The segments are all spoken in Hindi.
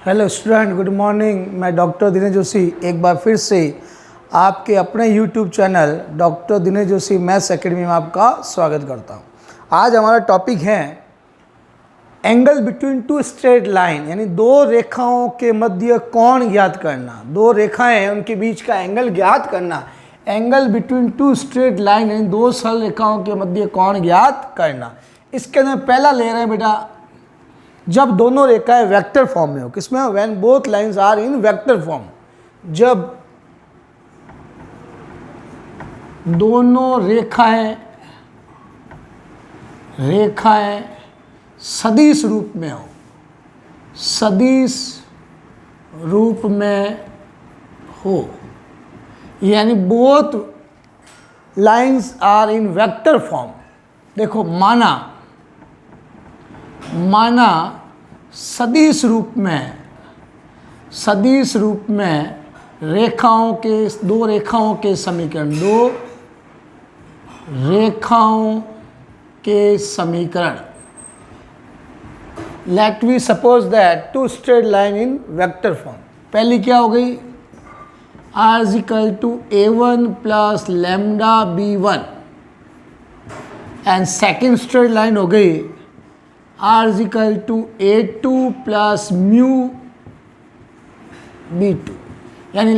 Hello student, good morning. मैं डॉक्टर दिनेश जोशी एक बार फिर से आपके अपने YouTube channel doctor Dinesh Joshi maths academy में आपका स्वागत करता हूं। आज हमारा टॉपिक है angle between two straight line, यानी दो रेखाओं के मध्य कोण ज्ञात करना। दो रेखाएं हैं, उनके बीच का एंगल ज्ञात करना। Angle between two straight line यानी दो सरल रेखाओं के मध्य कोण ज्ञात करना। इसके अंदर पहला ले रहे हैं बेटा, जब दोनों रेखाएं वेक्टर फॉर्म में हो। किसमें हो? When both lines are in vector form. जब दोनों रेखाएं सदिश रूप में हो, सदिश रूप में हो, यानी both lines are in vector form. देखो, माना सदिश रूप में दो रेखाओं के समीकरण let we suppose that two straight line in vector form. पहली क्या हो गई? R is equal to A1 plus lambda B1 and second straight line हो गई R is equal to A2 plus mu B2। यानी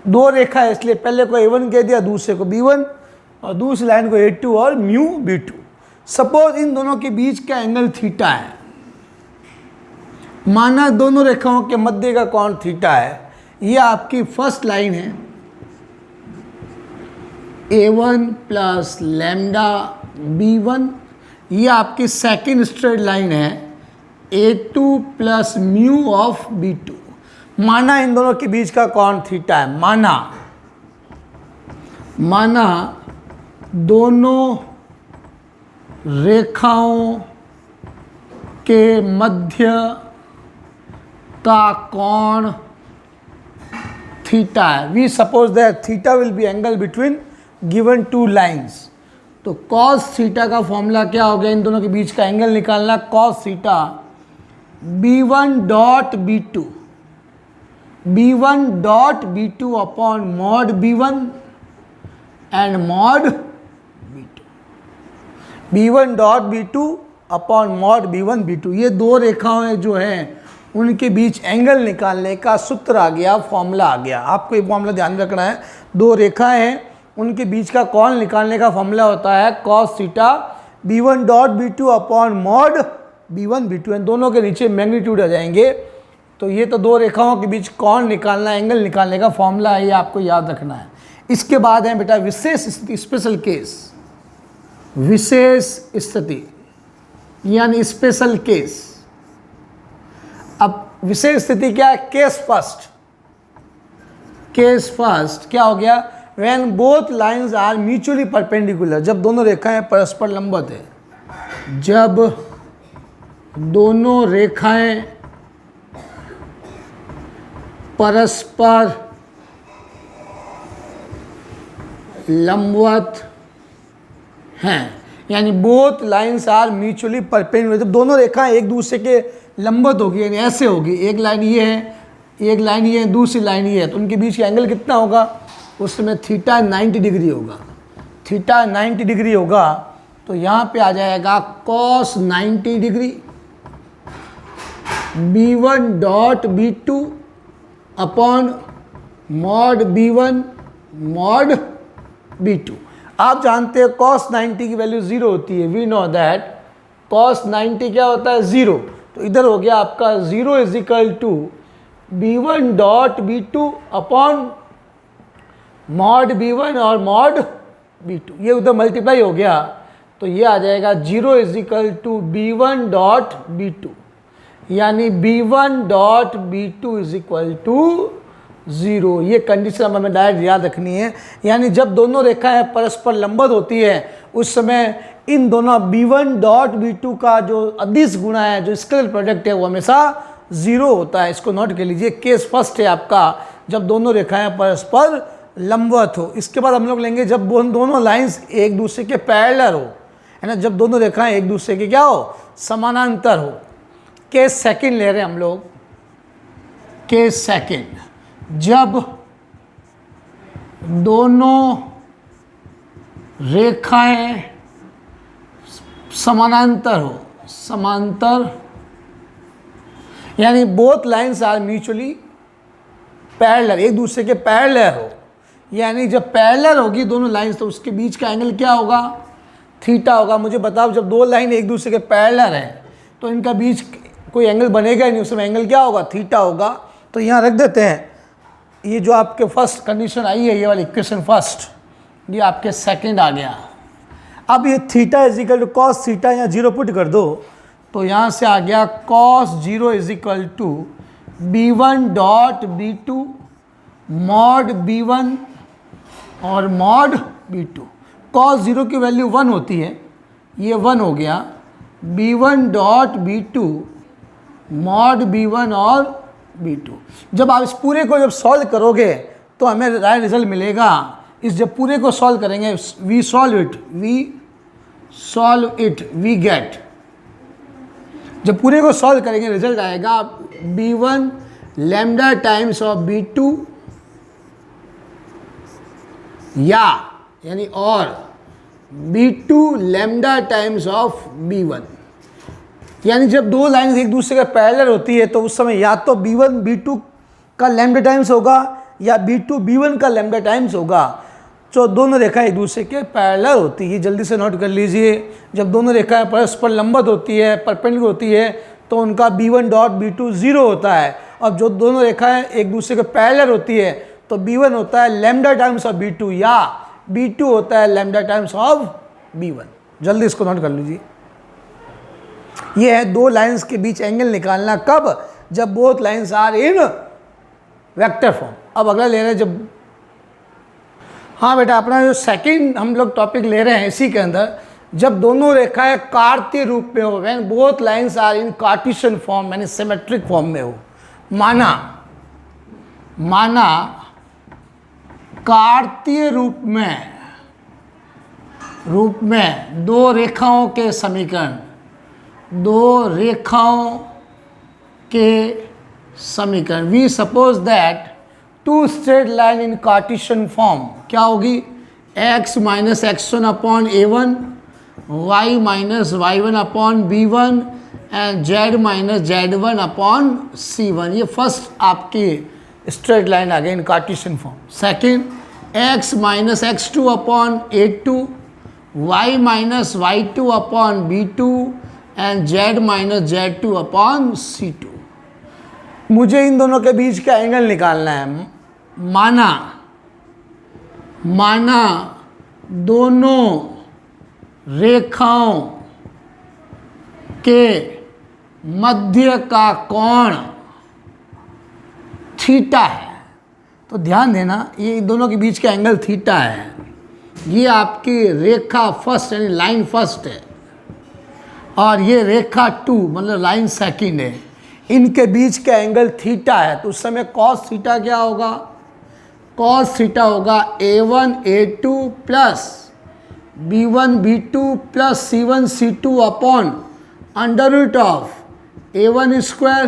दो रेखा है, इसलिए पहले को A1 कह दिया, दूसरे को B1 और दूसरी लाइन को A2 और mu B2। सपोज इन दोनों के बीच का एंगल थीटा है। माना दोनों रेखाओं के मध्य का कोण थीटा है। ये आपकी फर्स्ट लाइन है A1 प्लस लैम्डा B1। ये आपकी सेकेंड स्ट्रेट लाइन है A2 plus mu of B2। माना इन दोनों के बीच का कोण थीटा है। माना दोनों रेखाओं के मध्य का कोण थीटा है। We suppose that theta will be angle between given two lines. तो cos थीटा का फॉर्मूला क्या हो गया? इन दोनों के बीच का एंगल निकालना। cos theta B1 dot B2 upon mod B1 and mod B2। B1 dot B2 upon mod B1 B2। ये दो रेखाएं जो हैं उनके बीच एंगल निकालने का सूत्र आ गया, फॉर्मूला आ गया। आपको ये फॉर्मूला ध्यान रखना है। दो रेखाएं हैं, उनके बीच का कोण निकालने का फॉर्मूला होता है cos theta B1 dot B2 upon mod B1 B2। दोनों के नीचे मैग्नीट्यूड आ जाएंगे। तो ये तो दो रेखाओं के बीच कोण निकालना, एंगल निकालने का फॉर्मूला है, ये आपको याद रखना है। इसके बाद है बेटा विशेष स्थिति, स्पेशल केस। विशेष स्थिति यानी स्पेशल केस। अब विशेष स्थिति क्या है? केस फर्स्ट क्या हो गया? When both lines are mutually perpendicular. जब दोनों रेखाएं परस्पर लंबवत है। जब दोनों रेखाएं परस्पर लंबवत हैं, यानी both lines are mutually perpendicular. जब दोनों रेखाएं एक दूसरे के लंबवत होगी, यानी ऐसे होगी, एक लाइन ये है, एक लाइन ये है, दूसरी लाइन ये है, तो उनके बीच का एंगल कितना होगा? उस समय थीटा 90 डिग्री होगा। थीटा 90 डिग्री होगा तो यहाँ पे आ जाएगा cos 90 degree B1 dot B2 upon mod B1 mod B2। आप जानते हैं cos 90 की वैल्यू 0 होती है। वी नो दैट cos 90 क्या होता है? 0। तो इधर हो गया आपका 0 is equal to B1 dot B2 upon mod B1 और मॉड B2। ये उधर मल्टीप्लाई हो गया तो ये आ जाएगा 0 is equal to B1 dot B2, यानी B1 dot B2 is equal to 0। ये कंडीशन हमें डायरेक्ट याद रखनी है। यानी जब दोनों रेखाएं परस्पर लंबवत होती है उस समय इन दोनों B1 डॉट B2 का जो अदिश गुणा है, जो स्केलर प्रोडक्ट है, वो हमेशा 0 होता है। इसको नोट कर लीजिए। केस फर्स्ट है आपका जब दोनों रेखाएं परस्पर लंबवत हो। इसके बाद हम लोग लेंगे जब दोनों लाइंस एक दूसरे के पैरेलल हो, है ना, जब दोनों रेखाएं एक दूसरे के क्या हो, समानांतर हो। केस सेकंड ले रहे हैं हम लोग। के सेकेंड जब दोनों रेखाएं समानांतर हो, समांतर यानी both lines are mutually parallel, एक दूसरे के पैरेलल हो, यानी जब पैरेलल होगी दोनों लाइन्स तो उसके बीच का एंगल क्या होगा, थीटा होगा। मुझे बताओ जब दो लाइन एक दूसरे के पैरेलल हैं तो इनका बीच कोई एंगल बनेगा ही नहीं, उसमें एंगल क्या होगा, थीटा होगा। तो यहाँ रख देते हैं, ये जो आपके फर्स्ट कंडीशन आई है, ये वाली इक्वेशन फर्स्ट, ये आपके सेकंड आ गया। अब ये theta is equal to cos theta, यहाँ जीरो पुट कर दो तो यहाँ से आ गया cos zero is equal to b1 dot b2 mod b1 और मॉड b2। कॉस जीरो की वैल्यू 1 होती है, ये 1 हो गया, b1 dot b2 mod b1 और b2। जब आप इस पूरे को जब सॉल्व करोगे तो हमें राइट रिजल्ट मिलेगा। इस जब पूरे को सॉल्व करेंगे, we solve it we get, जब पूरे को सॉल्व करेंगे रिजल्ट आएगा b1 lambda times of b2 यानी और b2 lambda times of b1। यानी जब दो लाइन्स एक दूसरे के पैरेलल होती है तो उस समय या तो b1 b2 का लैम्डा टाइम्स होगा या b2 b1 का लैम्डा टाइम्स होगा। जो दोनों रेखाएं एक दूसरे के पैरेलल होती है, जल्दी से नोट कर लीजिए, जब दोनों रेखाएं परस्पर लंबवत होती है, परपेंडिकुलर होती है, तो उनका b1 डॉट b2 0 होता है। और जो दोनों रेखाएं एक दूसरे के पैरेलल होती है तो b1 होता है लैम्डा टाइम्स ऑफ b2 या b2 होता है लैम्डा टाइम्स ऑफ b1। जल्दी इसको नोट कर लीजिए। ये है दो लाइंस के बीच एंगल निकालना, कब, जब both lines are in vector form. अब अगला ले रहे हैं जब, हाँ बेटा, अपना जो सेकंड हम लोग टॉपिक ले रहे हैं इसी के अंदर, जब दोनों रेखाएं कार्तीय रूप में हो, when both lines are in Cartesian form यानी सिमेट्रिक फॉर्म में हो। माना कार्तीय रूप में दो रेखाओं के समीकरण, दो रेखाओं के समीकरण, we suppose that two straight line in Cartesian form क्या होगी, x minus x1 upon a1, y minus y1 upon b1 and z minus z1 upon c1। ये फर्स्ट आपकी स्ट्रेट लाइन आ गई in Cartesian form. Second x minus x2 upon a2, y minus y2 upon b2 and z minus z2 upon c2। मुझे इन दोनों के बीच का एंगल निकालना है। माना दोनों रेखाओं के मध्य का कोण थीटा है, तो ध्यान देना ये दोनों के बीच का एंगल थीटा है। ये आपकी रेखा फर्स्ट यानी लाइन फर्स्ट है और ये रेखा टू मतलब लाइन सेकंड है, इनके बीच का एंगल थीटा है। तो उस समय कॉस थीटा क्या होगा, कॉस थीटा होगा a1 a2 plus b1 b2 plus c1 c2 upon under root of a1 square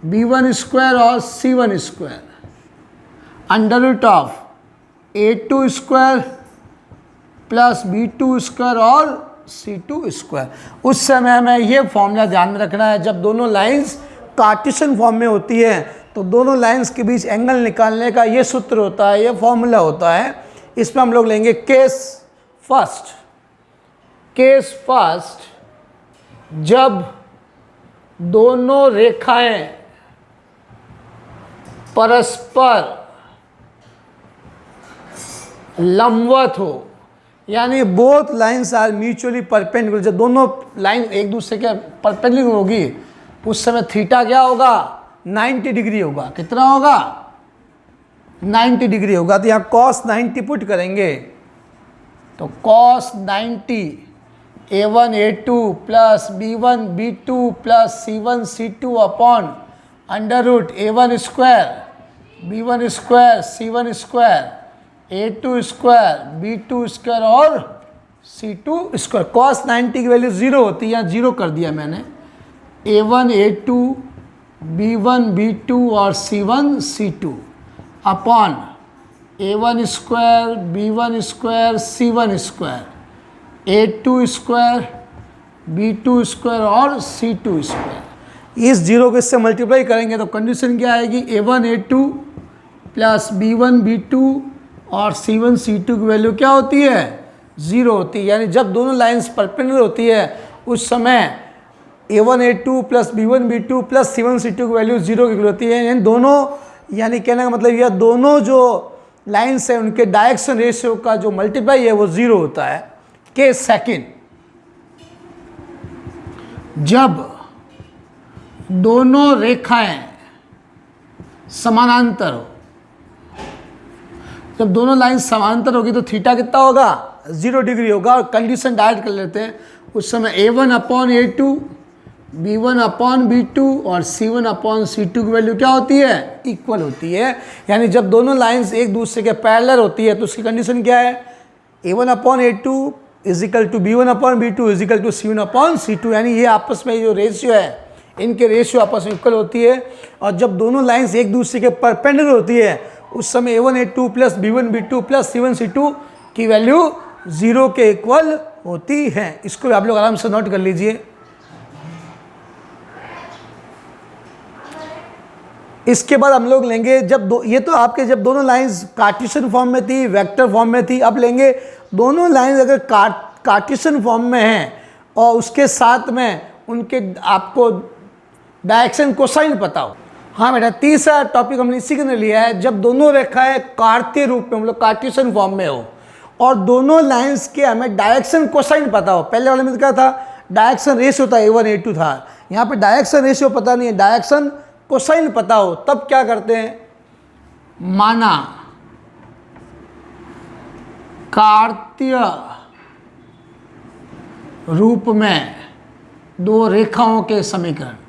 b1 square और c1 square, under root of a2 square plus b2 square और c2 स्क्वायर। उस समय में ये फॉर्मूला ध्यान में रखना है, जब दोनों लाइंस कार्टेशियन फॉर्म में होती है तो दोनों लाइंस के बीच एंगल निकालने का ये सूत्र होता है, ये फॉर्मूला होता है। इसमें हम लोग लेंगे केस फर्स्ट, जब दोनों रेखाएं परस्पर लंबवत हो, यानी both lines are mutually perpendicular. जब दोनों लाइन एक दूसरे के परपेंडिकुलर होगी उस समय थीटा क्या होगा, 90 डिग्री होगा। कितना होगा, 90 डिग्री होगा। तो यहाँ कॉस 90 पुट करेंगे तो cos 90 a1 a2 plus b1 b2 plus c1 c2 upon under root a1 square b1 square c1 square a2 square b2 square और c2 स्क्वायर। कॉस 90 की वैल्यू 0 होती है, यहाँ 0 कर दिया मैंने। a1 a2 B1 B2 और C1 C2 upon A1 square B1 square C1 square A2 square B2 square और C2 स्क्वायर। इस जीरो को इससे मल्टीप्लाई करेंगे तो कंडीशन क्या आएगी, A1 A2 plus B1 B2 और C1 C2 की वैल्यू क्या होती है, 0 होती है। यानी जब दोनों लाइंस परपेंडिकुलर होती है उस समय A1 A2 plus B1 B2 plus C1 C2 की वैल्यू 0 की इक्वल होती है। यानी दोनों, यानी कहने का मतलब यह दोनों जो लाइंस है उनके डायरेक्शन रेशियो का जो मल्टीप्लाई है वो 0 होता है। केस सेकंड, जब दोनों रेखाएं समानांतर हो, जब दोनों लाइन समांतर होगी तो थीटा कितना होगा, 0 डिग्री होगा। और कंडीशन डायरेक्ट कर लेते हैं, उस समय A1 upon A2 B1 upon B2 और C1 अपॉन C2 की वैल्यू क्या होती है, इक्वल होती है। यानी जब दोनों लाइंस एक दूसरे के पैरेलल होती है तो उसकी कंडीशन क्या है, A1 upon A2 is equal to B1 upon B2 is equal to C1 upon C2। यानी ये आपस में जो रेशियो है, इनके रेशियो आपस में इक्वल होती है। और जब दोनों लाइंस एक दूसरे के परपेंडिकुलर होती है उस समय A1 A2 plus B1 B2 plus C1 C2 की वैल्यू 0 के इक्वल होती है। इसको आप लोग आराम से नोट कर लीजिए। इसके बाद हम लोग लेंगे जब ये तो आपके जब दोनों लाइंस कार्टेशियन फॉर्म में थी, वेक्टर फॉर्म में थी। अब लेंगे दोनों लाइंस अगर कार्टेशियन फॉर्म में हैं और उसके साथ में उनके आपको डायरेक्शन कोसाइन पता हो। हाँ बेटा, तीसरा टॉपिक हमने इसी के लिए लिया है, जब दोनों रेखाएं कार्तीय रूप में, मतलब कार्टेशियन फॉर्म में हो और दोनों लाइंस के हमें डायरेक्शन कोसाइन पता हो। पहले वाले में क्या था, डायरेक्शन रेशियो था, A1 A2 था। यहाँ पे डायरेक्शन रेशियो पता नहीं है, डायरेक्शन कोसाइन पता हो। तब क्या करते हैं, माना कार्तीय रूप में दो रेखाओं के समीकरण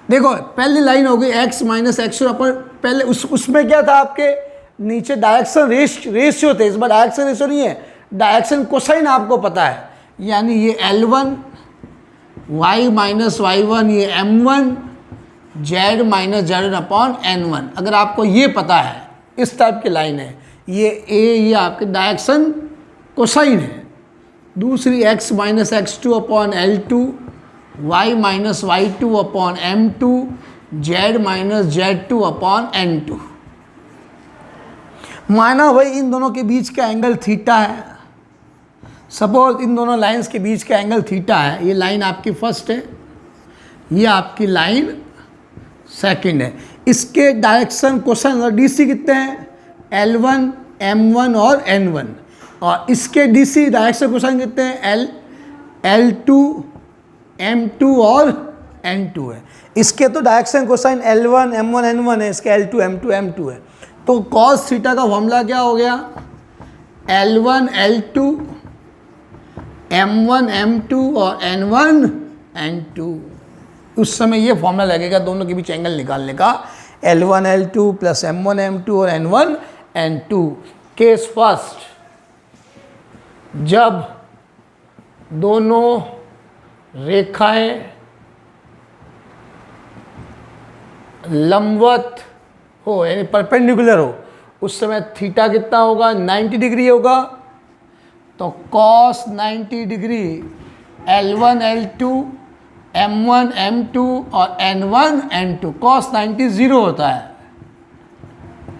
देखो, पहली लाइन हो गई x माइनस एक्स अपन, पहले उसमें क्या था, आपके नीचे डायरेक्शन रेशियो थे। इस बार डायरेक्शन रेशियो नहीं है, डायरेक्शन कोसाइन आपको पता है। यानी ये L1 y माइनस y1, ये M1 z minus z1 upon N1। अगर आपको ये पता है, इस टाइप की लाइन है, ये ये आपके डायरेक्शन कोसाइन है। दूसरी x minus x2 upon L2, y minus y2 upon M2, z minus z2 upon N2। माना भाई इन दोनों के बीच का एंगल थीटा है। सपोज इन दोनों लाइंस के बीच का एंगल थीटा है। ये लाइन आपकी फर्स्ट है, ये आपकी लाइन सेकंड है। इसके डायरेक्शन कोसाइन और DC कितने हैं, L1, M1 और N1। और इसके DC डायरेक्शन कोसाइन कितने हैं, L2, M2 और N2 है। इसके तो direction cosine L1, M1, N1 है, इसके L2, M2, M2 है। तो cos थीटा का फॉर्मूला क्या हो गया, L1, L2, M1, M2 और N1, N2। उस समय ये फॉर्मूला लगेगा दोनों के बीच एंगल निकालने का, L1, L2 plus M1, M2 और N1, N2। केस फर्स्ट, जब दोनों रेखाएं लंबवत हो, यानी परपेंडिकुलर हो, उस समय थीटा कितना होगा, 90 डिग्री होगा। तो cos 90 degree L1, L2, M1, M2 और N1, N2। cos 90 0 होता है,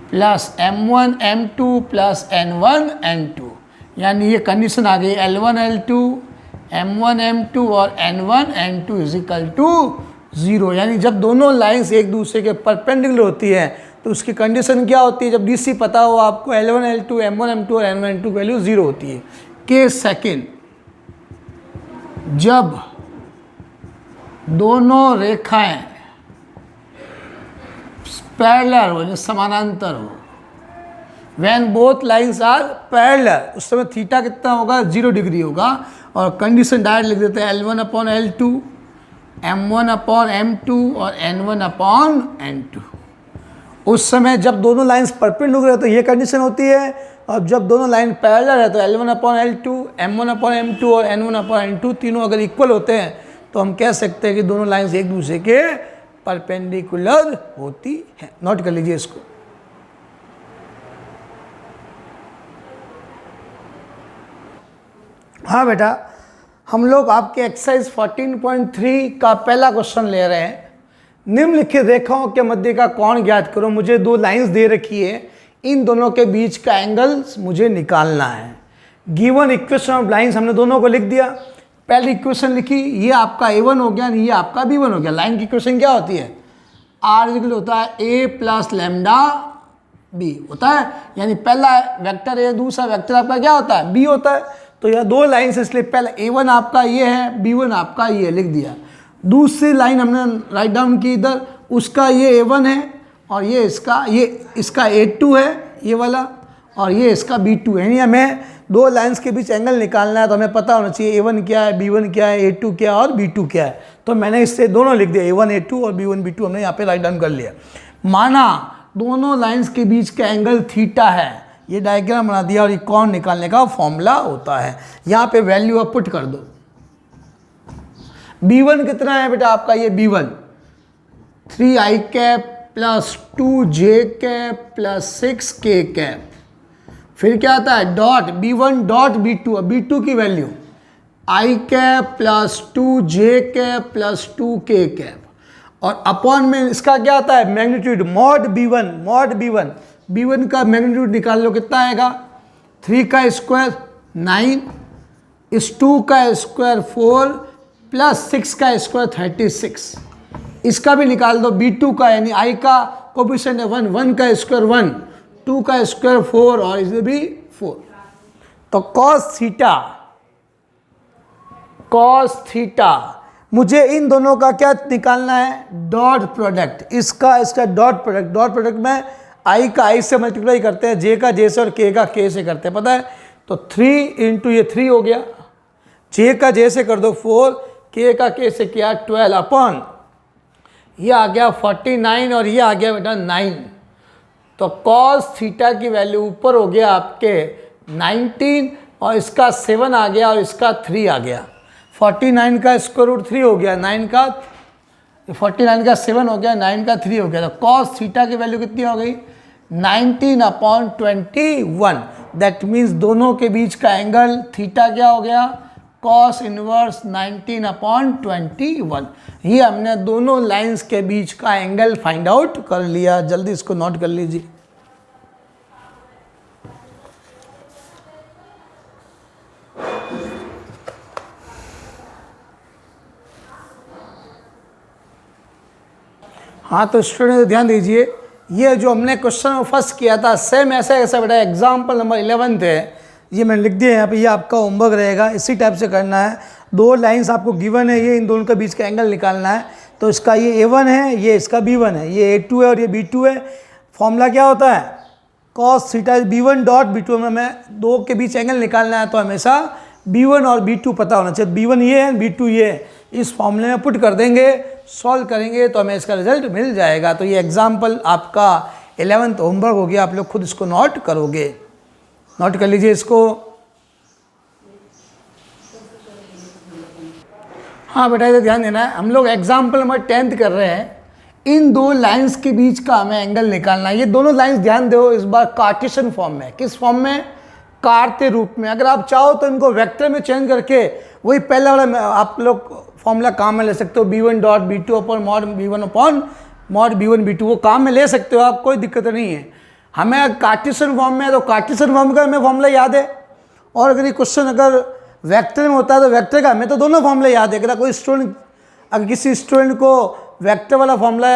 plus M1, M2 plus N1, N2। यानी ये कंडीशन आ गई, L1, L2, M1, M2 और N1, N2 is equal to 0। यानी जब दोनों लाइंस एक दूसरे के परपेंडिकुलर होती है तो उसकी कंडीशन क्या होती है, जब DC पता हो आपको, L1, L2, M1, M2 और N1, N2 वैल्यू 0 होती है। केस सेकंड, जब दोनों रेखाएं पैरेलल हो, समानांतर हो, when both lines are parallel, उस समय थीटा कितना होगा, 0 डिग्री होगा। और कंडीशन डायरेक्ट लिख देते हैं, L1 upon L2, M1 upon M2 और N1 अपॉन N2। उस समय जब दोनों लाइंस परपेंडिकुलर है तो ये कंडीशन होती है, अब जब दोनों लाइन पैरेलल है तो L1/L2, M1/M2 और N1/N2 तीनों अगर इक्वल होते हैं तो हम कह सकते हैं कि दोनों लाइंस एक दूसरे के परपेंडिकुलर होती हैं। नोट कर लीजिए इसको। हाँ बेटा, हम लोग आपके एक्सरसाइज 14.3 का पहला क्वेश्चन ले रहे हैं। निम्नलिखित रेखाओं के मध्य का कोण ज्ञात करो। मुझे दो लाइंस दे रखी है, इन दोनों के बीच का एंगल्स मुझे निकालना है। गिवन इक्वेशन ऑफ लाइंस हमने दोनों को लिख दिया। पहली इक्वेशन लिखी, ये आपका A1 हो गया, ये आपका B1 हो गया। लाइन की इक्वेशन क्या होती है? R होता है A प्लस लैम्डा B होता है, यानी पहला वेक्टर A, दूसरा वेक्टर आपका क्या होता है? B होता है। तो यह दो लाइन से, इसलिए पहला A1 आपका ये है, B1 आपका ये लिख दिया। दूसरी लाइन हमने राइट डाउन की इधर, उसका ये A1 है और ये इसका A2 है ये वाला, और ये इसका B2 है। यानी हमें दो लाइंस के बीच एंगल निकालना है तो हमें पता होना चाहिए A1 क्या है, B1 क्या है, A2 क्या है और B2 क्या है। तो मैंने इससे दोनों लिख दिया, A1 A2 और B1 B2 हमने यहाँ पे राइट डाउन कर लिया। माना दोनों लाइंस के बीच का एंगल थीटा है, ये डायग्राम बना दिया और ये कोण निकालने का फॉर्मूला होता है। यहाँ पे वैल्यू आप पुट कर दो। B1 कितना है बेटा आपका? ये B1 3i cap plus 2j cap plus 6k cap, फिर क्या आता है dot B1 dot B2, B2 की value i cap plus 2j cap plus 2k cap, और अपॉन में इसका क्या आता है मैग्नीट्यूड मॉड B1 B1 का मैग्नीट्यूड निकाल लो, कितना आएगा? 3 का स्क्वायर 9, इस 2 का स्क्वायर 4 प्लस 6 का स्क्वायर 36। इसका भी निकाल दो B2 का, यानी i का कोफिशिएंट है 1, 1 का स्क्वायर 1, 2 का स्क्वायर 4 और इसे भी 4। तो cos थीटा मुझे इन दोनों का क्या निकालना है? Dot product. इसका डॉट प्रोडक्ट में i का i से मल्टीप्लाई करते हैं, j का j से और k का k से करते हैं, पता है? तो 3 इंटू ये 3 हो गया, j का j से कर दो 4, k का k से किया 12 अपॉन ये आ गया 49 और ये आ गया बेटा 9। तो cos थीटा की वैल्यू ऊपर हो गया आपके 19 और इसका 7 आ गया और इसका 3 आ गया। 49 का स्क्वायर रूट 3 हो गया, 9 का 49 का 7 हो गया, 9 का 3 हो गया। तो cos थीटा की वैल्यू कितनी हो गई? 19/21। दैट मीन्स दोनों के बीच का एंगल थीटा क्या हो गया? cos inverse 19/21। ये हमने दोनों लाइंस के बीच का एंगल फाइंड आउट कर लिया। जल्दी इसको नोट कर लीजिए। हाँ तो स्टूडेंट ध्यान दीजिए, ये जो हमने क्वेश्चन फर्स्ट किया था सेम ऐसा बेटा एग्जाम्पल नंबर 11 है, ये मैंने लिख दिया यहाँ पे, ये आपका होमवर्क रहेगा। इसी टाइप से करना है। दो लाइंस आपको गिवन है, ये इन दोनों के बीच का एंगल निकालना है। तो इसका ये A1 है, ये इसका B1 है, ये A2 है और ये B2 है। फॉर्मूला क्या होता है? cos theta B1 dot B2 में हमें दो के बीच एंगल निकालना है तो हमेशा B1 और B2 पता होना चाहिए। B1 ये है, B2 ये है। इस फॉर्मूले में पुट कर देंगे, सॉल्व करेंगे तो हमें इसका रिजल्ट मिल जाएगा। तो ये एग्जाम्पल आपका 11th होमवर्क हो गया, आप लोग खुद इसको नोट करोगे। नोट कर लीजिए इसको। हाँ बेटा इधर ध्यान देना है, हम लोग एग्जाम्पल नंबर 10th कर रहे हैं। इन दो लाइंस के बीच का हमें एंगल निकालना है। ये दोनों लाइंस ध्यान दो इस बार कार्टेशियन फॉर्म में। किस फॉर्म में? कार्ते रूप में। अगर आप चाहो तो इनको वेक्टर में चेंज करके वही पहला वाला आप लोग फॉर्मूला काम में ले सकते हो, B1 dot B2 upon mod B1 upon mod B1 B2, वो काम में ले सकते हो आप, कोई दिक्कत नहीं है। हमें कार्टेशियन फॉर्म में है तो कार्टेशियन फॉर्म का हमें फॉर्मूला याद है, और अगर ये क्वेश्चन अगर वेक्टर में होता है तो वेक्टर का हमें तो दोनों फॉर्मूला याद है। अगर कोई स्टूडेंट, अगर किसी स्टूडेंट को वेक्टर वाला फॉर्मूला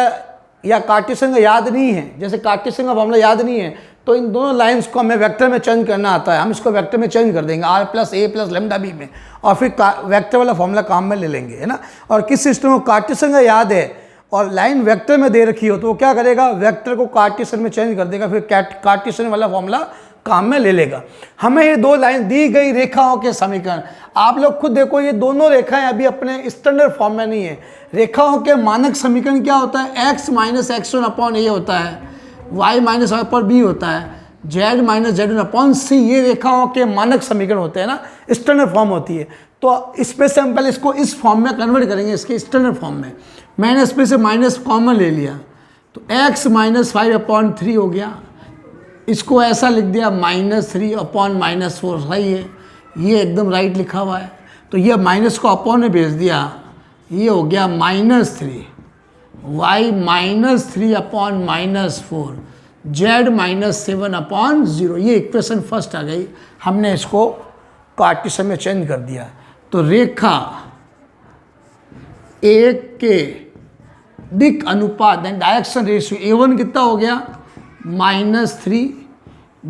या कार्टेशियन का याद नहीं है, जैसे कार्टेशियन का फॉर्मूला याद नहीं है, तो इन दोनों लाइंस को हमें वेक्टर में चेंज करना आता है। हम इसको वेक्टर में चेंज कर देंगे r plus a plus lambda b में, और फिर वेक्टर वाला फॉर्मूला काम में ले लेंगे, है ना। और किस सिस्टम को कार्टेशियन का याद है और लाइन वेक्टर में दे रखी हो तो वो क्या करेगा? वेक्टर को कार्टेशियन में चेंज कर देगा, फिर कार्टेशियन वाला फॉर्मूला काम में ले लेगा। हमें ये दो लाइन दी गई रेखाओं के समीकरण, आप लोग खुद देखो, ये दोनों रेखाएं अभी अपने स्टैंडर्ड फॉर्म में नहीं है। रेखाओं के मानक समीकरण क्या होता है? x minus x1 upon a होता है, y माइनस y पर b होता है। Z minus z one upon c, ये रेखाओं के मानक समीकरण होते हैं ना, स्टैंडर्ड फॉर्म होती है। तो इसमें से हम पहले इसको इस फॉर्म में कन्वर्ट करेंगे, इसके स्टैंडर्ड फॉर्म में। मैंने इसमें से माइनस कॉमन ले लिया, तो x माइनस 5/3 हो गया। इसको ऐसा लिख दिया -3/-4, सही है, ये एकदम राइट लिखा हुआ है। तो ये माइनस को अपॉन में भेज दिया, ये हो गया -3, y -3/-4, z -7/0। ये इक्वेशन फर्स्ट आ गई। हमने इसको कार्टेशियन में चेंज कर दिया। तो रेखा एक के दिक अनुपात डायरेक्शन रेशियो A1 कितना हो गया -3,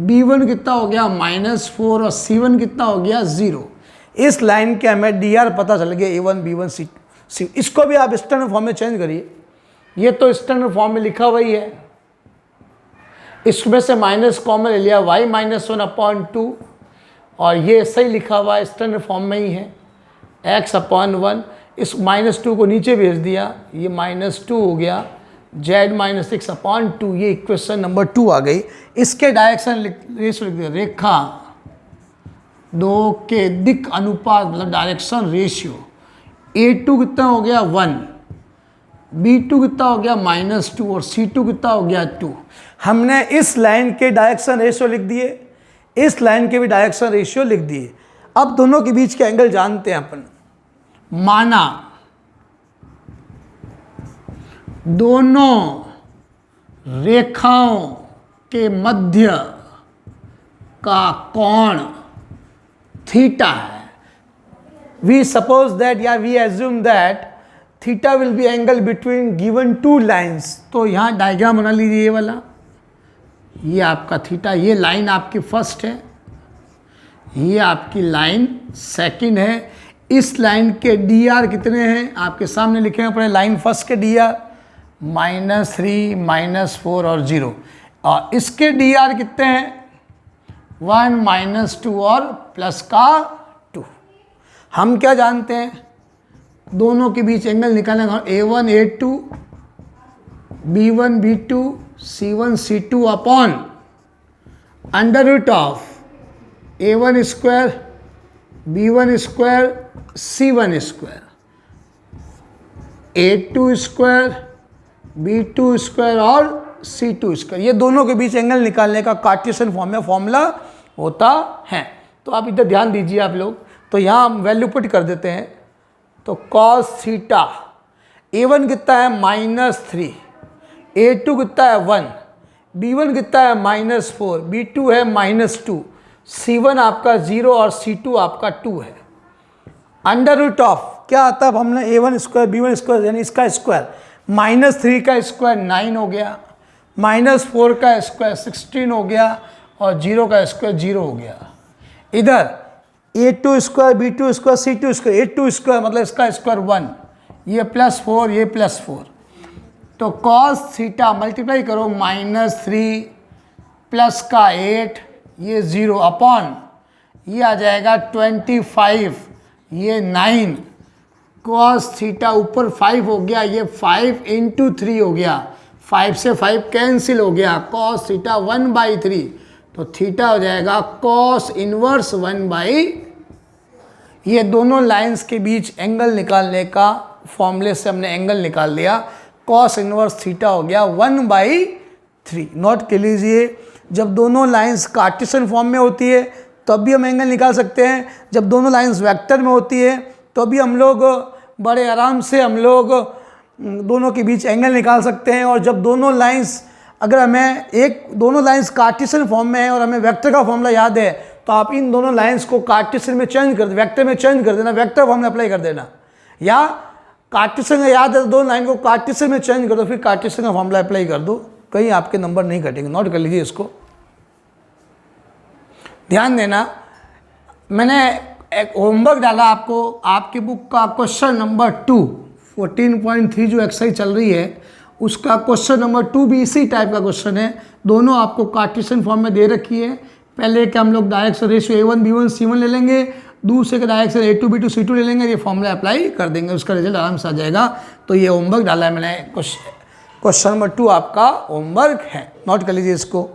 B1 कितना हो गया -4 और C1 कितना हो गया 0। इस लाइन के हमें DR पता चल गया A1 B1 C। इसको भी आप स्टैंडर्ड फॉर्म में चेंज करिए, ये तो स्टैंडर्ड फॉर्म में लिखा हुआ ही है। इसमें से माइनस कॉमन ले लिया, y -1/2, और ये सही लिखा हुआ है, स्टैंडर्ड फॉर्म में ही है, x/1। इस -2 को नीचे भेज दिया, ये -2 हो गया, z -6/2। ये इक्वेशन नंबर 2 आ गई। इसके डायरेक्शन रेशियो लिख दिया, रेखा दो के दिक अनुपात मतलब डायरेक्शन रेशियो। A2 कितना हो गया 1, B2 कितना हो गया -2 और C2 कितना हो गया 2। हमने इस लाइन के डायरेक्शन रेशियो लिख दिए, इस लाइन के भी डायरेक्शन रेशियो लिख दिए। अब दोनों के बीच के एंगल जानते हैं अपन। माना दोनों रेखाओं के मध्य का कोण थीटा है। वी सपोज दैट या we assume that theta will be angle between given two lines. तो यहाँ डायग्राम बना लीजिए, ये वाला, ये आपका थीटा, ये लाइन आपकी फर्स्ट है, ये आपकी लाइन सेकंड है। इस लाइन के DR कितने हैं आपके सामने लिखे हैं, अपने लाइन फर्स्ट के DR -3, -4 और 0, और इसके DR कितने हैं 1, -2 और प्लस का 2। हम क्या जानते हैं, दोनों के बीच एंगल निकालने का, A1 A2, B1 B2, C1 C2 upon √ A1 square B1 square C1 square, A2 square B2 square और C2 स्क्वायर। ये दोनों के बीच एंगल निकालने का कार्टेशियन फॉर्म में फॉर्मूला होता है। तो आप इधर ध्यान दीजिए आप लोग। तो यहाँ हम वैल्यू पुट कर देते हैं। तो cos थीटा A1 कितना है -3, A2 कितना है 1, B1 कितना है -4, B2 है -2, C1 आपका 0 और C2 आपका 2 है। √ क्या आता है, अब हमने A1 स्क्वायर B1 स्क्वायर यानी इसका स्क्वायर, -3 का स्क्वायर 9 हो गया, -4 का स्क्वायर 16 हो गया और 0 का स्क्वायर 0 हो गया। इधर A2 square B2 square C2 square, A2 square मतलब इसका स्क्वायर 1, ये +4 ये +4। तो cos थीटा मल्टीप्लाई करो -3 प्लस का 8, ये 0 अपॉन ये आ जाएगा 25, ये 9। cos थीटा ऊपर 5 हो गया, ये 5 × 3 हो गया, 5 से 5 कैंसिल हो गया, cos थीटा 1/3। तो थीटा हो जाएगा cos इनवर्स 1/। ये दोनों लाइंस के बीच एंगल निकालने का फॉर्मूले से हमने एंगल निकाल लिया, cos इनवर्स थीटा हो गया 1/3। नोट कर लीजिए, जब दोनों लाइंस कार्टेशियन फॉर्म में होती है तब भी हम एंगल निकाल सकते हैं, जब दोनों लाइंस वेक्टर में होती है तो भी हम लोग बड़े आराम से हम लोग दोनों के बीच एंगल निकाल सकते हैं। और जब दोनों लाइंस, अगर हमें दोनों लाइंस कार्टेशियन फॉर्म में है और हमें वेक्टर का फॉर्मूला याद है, तो आप इन दोनों लाइंस को कार्टेशियन में चेंज कर, वेक्टर में चेंज कर देना, वेक्टर फॉर्मूला अप्लाई कर देना। या कार्टेशियन का याद है तो दोनों लाइन को कार्टेशियन में चेंज कर दो, फिर कार्टेशियन का फॉर्मूला अप्लाई कर दो, कहीं आपके नंबर नहीं कटेंगे। नोट कर लीजिए इसको, ध्यान देना। मैंने एक होमवर्क डाला आपको, आपकी बुक का क्वेश्चन नंबर 2 14.3 जो एक्सरसाइज चल रही है उसका क्वेश्चन नंबर 2 भी इसी टाइप का क्वेश्चन है। दोनों आपको कार्टेशियन फॉर्म में दे रखी है। पहले के हम लोग direction ratio A1 B1 C1 ले लेंगे, दूसरे के डायरेक्शन A2 B2 C2 ले लेंगे, ये फॉर्मूला अप्लाई कर देंगे, उसका रिजल्ट आराम से आ जाएगा। तो ये होमवर्क डाला है मैंने, क्वेश्चन नंबर 2 आपका होमवर्क है, नोट कर लीजिए इसको।